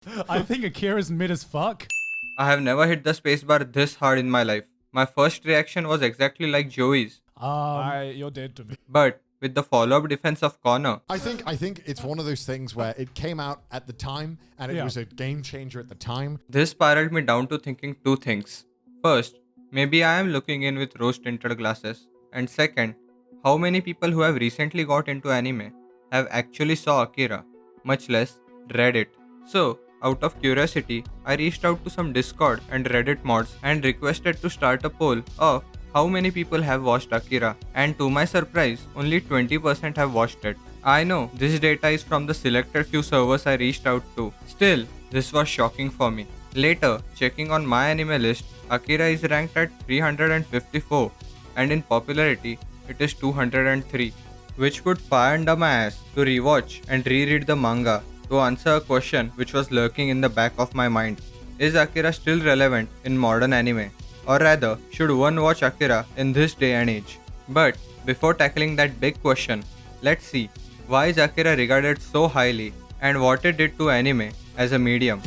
I think Akira's mid as fuck. I have never hit the spacebar this hard in my life. My first reaction was exactly like Joey's, You're dead to me. but with the follow-up defense of Connor. I think it's one of those things where it came out at the time and it Yeah. was a game changer at the time. This spiraled me down to thinking two things. First, maybe I am looking in with rose tinted glasses. And second, how many people who have recently got into anime have actually saw Akira, much less read it. So, out of curiosity, I reached out to some Discord and Reddit mods and requested to start a poll of how many people have watched Akira, and to my surprise, only 20% have watched it. I know this data is from the selected few servers I reached out to. Still, this was shocking for me. Later, checking on my anime list, Akira is ranked at 354, and in popularity, it is 203, which put fire under my ass to rewatch and reread the manga to answer a question which was lurking in the back of my mind. Is Akira still relevant in modern anime? Or rather, should one watch Akira in this day and age? But before tackling that big question, let's see why is Akira regarded so highly and what it did to anime as a medium.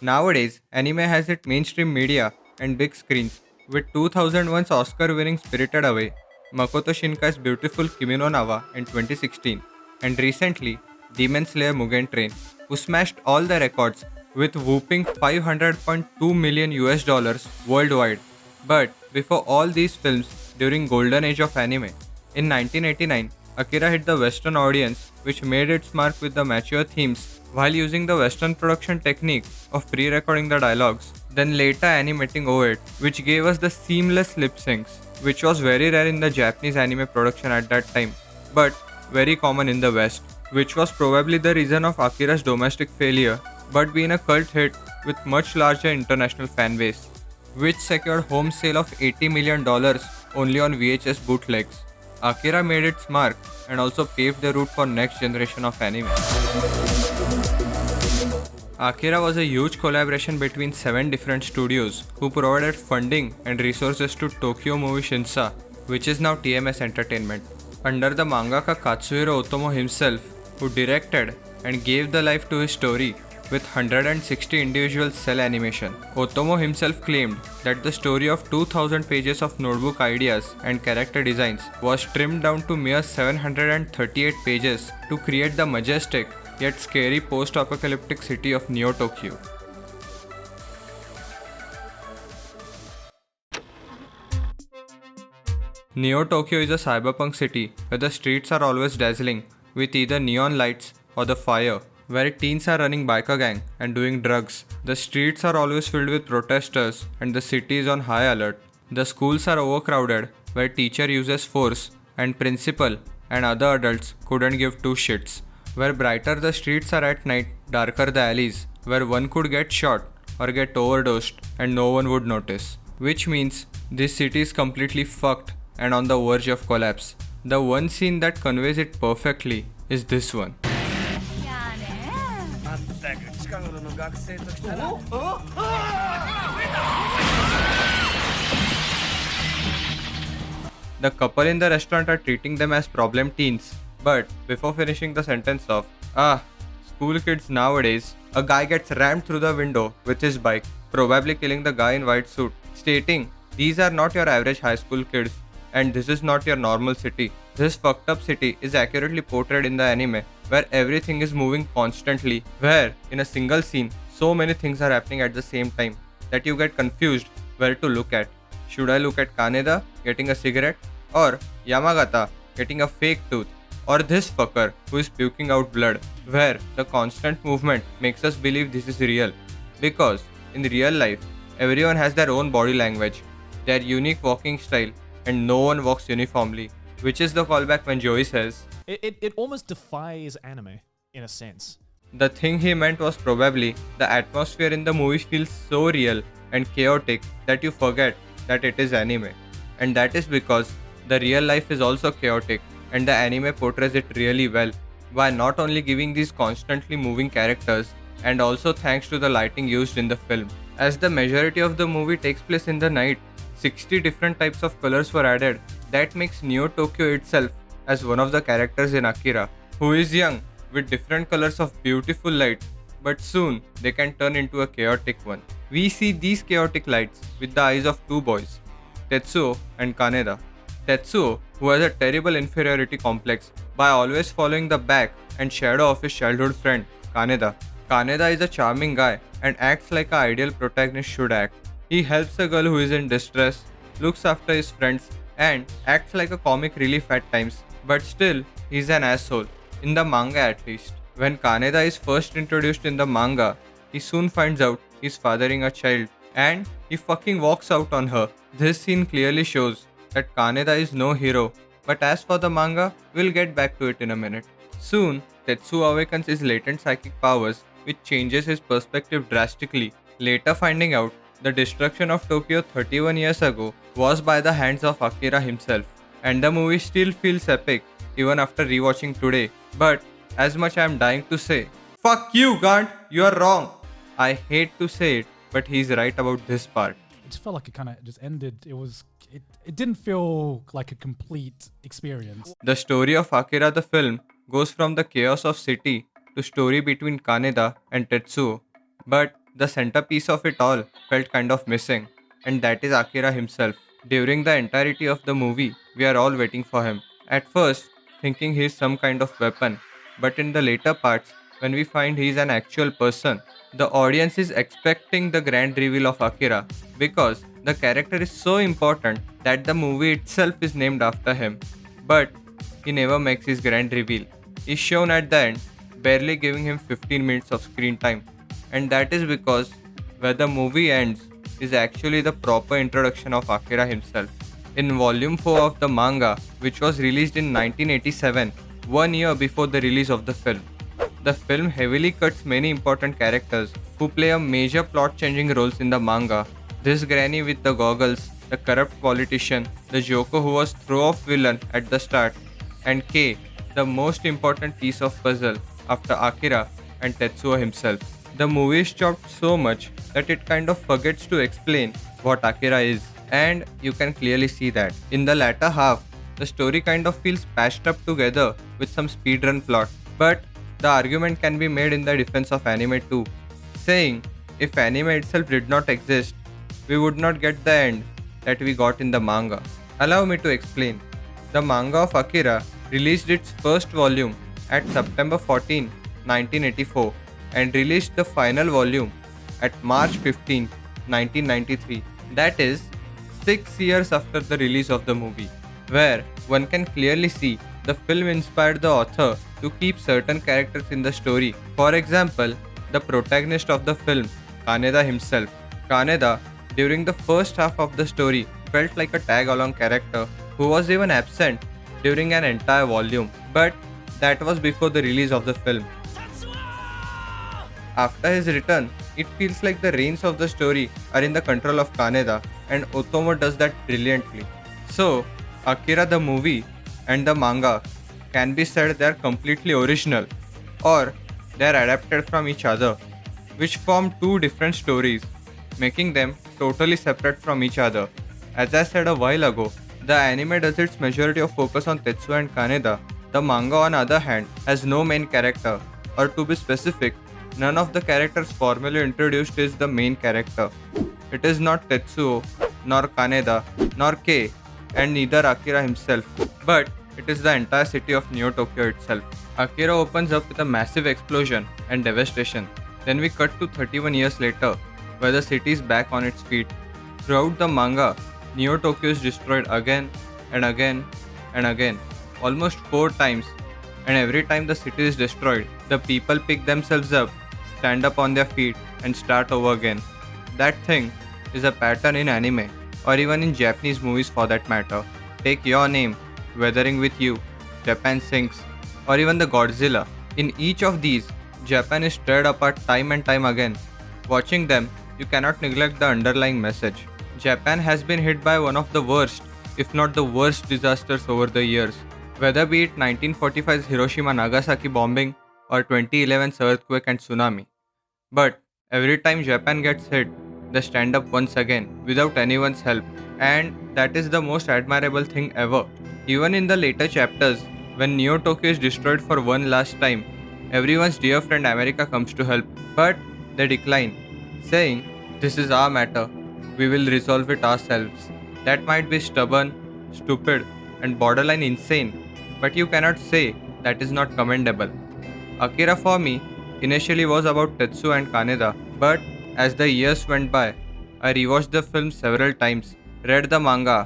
Nowadays, anime has its mainstream media and big screens, with 2001's Oscar-winning Spirited Away, Makoto Shinkai's beautiful Kimi no Na wa in 2016, and recently Demon Slayer Mugen Train, who smashed all the records with whooping 500.2 million US dollars worldwide. But before all these films during golden age of anime, in 1989, Akira hit the Western audience, which made its mark with the mature themes while using the Western production technique of pre-recording the dialogues, then later animating over it, which gave us the seamless lip syncs, which was very rare in the Japanese anime production at that time, but very common in the West, which was probably the reason of Akira's domestic failure, but being a cult hit with much larger international fan base, which secured home sale of $80 million only on VHS bootlegs. Akira made its mark and also paved the route for next generation of anime. Akira was a huge collaboration between 7 different studios who provided funding and resources to Tokyo Movie Shinsa, which is now TMS Entertainment, under the mangaka Katsuhiro Otomo himself, who directed and gave the life to his story with 160 individual cell animation. Otomo himself claimed that the story of 2000 pages of notebook ideas and character designs was trimmed down to mere 738 pages to create the majestic yet scary post-apocalyptic city of Neo Tokyo. Neo Tokyo is a cyberpunk city where the streets are always dazzling with either neon lights or the fire, where teens are running biker gang and doing drugs. The streets are always filled with protesters and the city is on high alert. The schools are overcrowded where teacher uses force and principal and other adults couldn't give two shits. Where brighter the streets are at night, darker the alleys, where one could get shot or get overdosed and no one would notice. Which means this city is completely fucked and on the verge of collapse. The one scene that conveys it perfectly is this one. まったく近頃の学生ときたら The couple in the restaurant are treating them as problem teens. But before finishing the sentence off, school kids nowadays, a guy gets rammed through the window with his bike, probably killing the guy in white suit, stating, "These are not your average high school kids, and this is not your normal city." This fucked up city is accurately portrayed in the anime, where everything is moving constantly, where in a single scene, so many things are happening at the same time that you get confused where to look at. Should I look at Kaneda getting a cigarette, or Yamagata getting a fake tooth, or this fucker who is puking out blood, where the constant movement makes us believe this is real? Because in real life, everyone has their own body language, their unique walking style, and no one walks uniformly, which is the callback when Joey says, It almost defies anime, in a sense. the thing he meant was probably the atmosphere in the movie feels so real and chaotic that you forget that it is anime. And that is because the real life is also chaotic and the anime portrays it really well by not only giving these constantly moving characters and also thanks to the lighting used in the film. As the majority of the movie takes place in the night, 60 different types of colors were added that makes Neo Tokyo itself as one of the characters in Akira, who is young with different colors of beautiful light, but soon they can turn into a chaotic one. We see these chaotic lights with the eyes of two boys, Tetsuo and Kaneda. Tetsuo, who has a terrible inferiority complex by always following the back and shadow of his childhood friend, Kaneda. Kaneda is a charming guy and acts like an ideal protagonist should act. He helps a girl who is in distress, looks after his friends, and acts like a comic relief at times, but still, he's an asshole, in the manga at least. When Kaneda is first introduced in the manga, he soon finds out he's fathering a child, and he fucking walks out on her. This scene clearly shows that Kaneda is no hero, but as for the manga, we'll get back to it in a minute. Soon, Tetsuo awakens his latent psychic powers, which changes his perspective drastically, later finding out the destruction of Tokyo 31 years ago was by the hands of Akira himself. And the movie still feels epic even after rewatching today. But as much I am dying to say, fuck you, Gant, you are wrong. I hate to say it, but he's right about this part. It just felt like it kind of just ended. It didn't feel like a complete experience. The story of Akira the film goes from the chaos of city to story between Kaneda and Tetsuo, but the centerpiece of it all felt kind of missing, and that is Akira himself. During the entirety of the movie, we are all waiting for him. At first, thinking he is some kind of weapon, but in the later parts, when we find he is an actual person, the audience is expecting the grand reveal of Akira because the character is so important that the movie itself is named after him. But he never makes his grand reveal. He's shown at the end, barely giving him 15 minutes of screen time. And that is because where the movie ends is actually the proper introduction of Akira himself. In volume 4 of the manga, which was released in 1987, 1 year before the release of the film. The film heavily cuts many important characters who play a major plot changing roles in the manga. This granny with the goggles, the corrupt politician, the Joker who was throw-off villain at the start, and K, the most important piece of puzzle after Akira and Tetsuo himself. The movie is chopped so much that it kind of forgets to explain what Akira is, and you can clearly see that. In the latter half, the story kind of feels patched up together with some speedrun plot, but the argument can be made in the defense of anime too, saying if anime itself did not exist, we would not get the end that we got in the manga. Allow me to explain. The manga of Akira released its first volume at September 14, 1984 and released the final volume at March 15, 1993. That is 6 years after the release of the movie, where one can clearly see the film inspired the author to keep certain characters in the story. For example, the protagonist of the film, Kaneda himself. Kaneda, during the first half of the story, felt like a tag-along character who was even absent during an entire volume, but that was before the release of the film. After his return, it feels like the reins of the story are in the control of Kaneda, and Otomo does that brilliantly. So, Akira the movie and the manga can be said they are completely original, or they are adapted from each other, which form two different stories, making them totally separate from each other. As I said a while ago, the anime does its majority of focus on Tetsuo and Kaneda. The manga, on the other hand, has no main character, or to be specific, none of the characters formally introduced is the main character. It is not Tetsuo, nor Kaneda, nor Kei, and neither Akira himself, but it is the entire city of Neo Tokyo itself. Akira opens up with a massive explosion and devastation. Then we cut to 31 years later, where the city is back on its feet. Throughout the manga, Neo Tokyo is destroyed again and again and again, almost 4 times, and every time the city is destroyed, the people pick themselves up, stand up on their feet, and start over again. That thing is a pattern in anime, or even in Japanese movies for that matter. Take Your Name, Weathering with You, Japan Sinks, or even the Godzilla. In each of these, Japan is teared apart time and time again. Watching them, you cannot neglect the underlying message. Japan has been hit by one of the worst, if not the worst disasters over the years. Whether be it 1945's Hiroshima Nagasaki bombing or 2011's earthquake and tsunami. But every time Japan gets hit, they stand up once again without anyone's help, and that is the most admirable thing ever. Even in the later chapters, when Neo Tokyo is destroyed for one last time, everyone's dear friend America comes to help, but they decline, saying, "This is our matter, we will resolve it ourselves." That might be stubborn, stupid, and borderline insane, but you cannot say that is not commendable. Akira for me initially was about Tetsuo and Kaneda, but as the years went by, I rewatched the film several times, read the manga,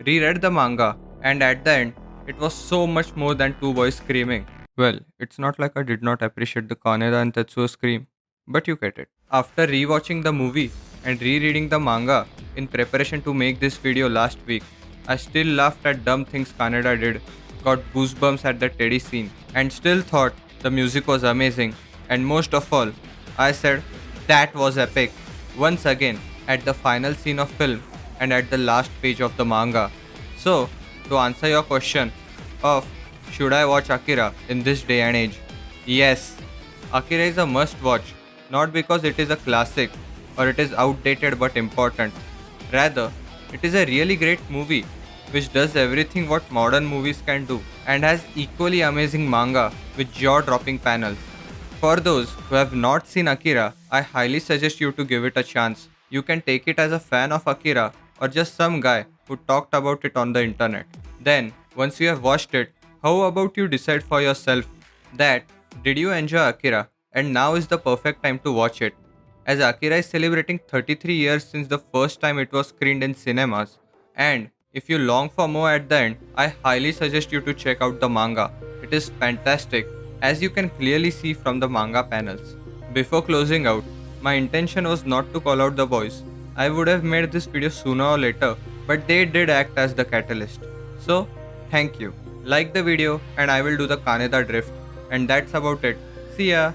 reread the manga, and at the end, it was so much more than two boys screaming. Well, it's not like I did not appreciate the Kaneda and Tetsuo scream, but you get it. After rewatching the movie and rereading the manga in preparation to make this video last week, I still laughed at dumb things Kaneda did, got goosebumps at the Teddy scene, and still thought the music was amazing, and most of all, I said, that was epic, once again at the final scene of film and at the last page of the manga. So, to answer your question of should I watch Akira in this day and age? Yes, Akira is a must watch, not because it is a classic or it is outdated but important. Rather, it is a really great movie which does everything what modern movies can do and has equally amazing manga with jaw-dropping panels. For those who have not seen Akira, I highly suggest you to give it a chance. You can take it as a fan of Akira or just some guy who talked about it on the internet. Then, once you have watched it, how about you decide for yourself that did you enjoy Akira and now is the perfect time to watch it, as Akira is celebrating 33 years since the first time it was screened in cinemas. And if you long for more at the end, I highly suggest you to check out the manga. It is fantastic, as you can clearly see from the manga panels. Before closing out, my intention was not to call out the boys. I would have made this video sooner or later, but they did act as the catalyst. So, thank you. Like the video and I will do the Kaneda drift. And that's about it. See ya!